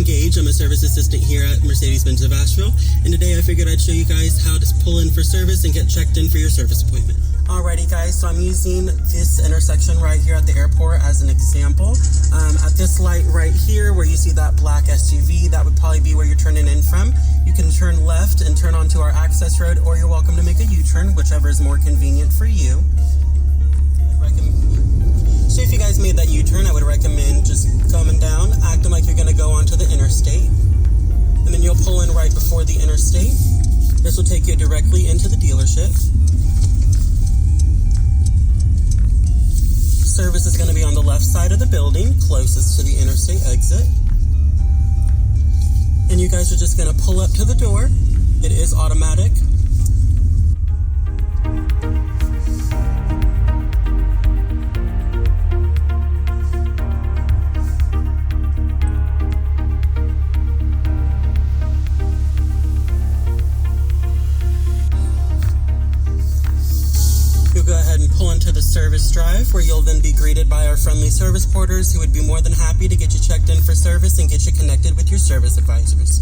I'm Gage. I'm a service assistant here at Mercedes-Benz of Asheville, and today I figured I'd show you guys how to pull in for service and get checked in for your service appointment. Alrighty guys, so I'm using this intersection right here at the airport as an example. At this light right here where you see that black SUV, that would probably be where you're turning in from. You can turn left and turn onto our access road, or you're welcome to make a U-turn, whichever is more convenient for you. So if you guys made that U-turn, I would recommend just coming down, acting like you're going to go onto the interstate, and then you'll pull in right before the interstate. This will take you directly into the dealership. Service is going to be on the left side of the building, closest to the interstate exit. And you guys are just going to pull up to the door. It is automatic. You'll go ahead and pull into the service drive, where you'll then be greeted by our friendly service porters who would be more than happy to get you checked in for service and get you connected with your service advisors.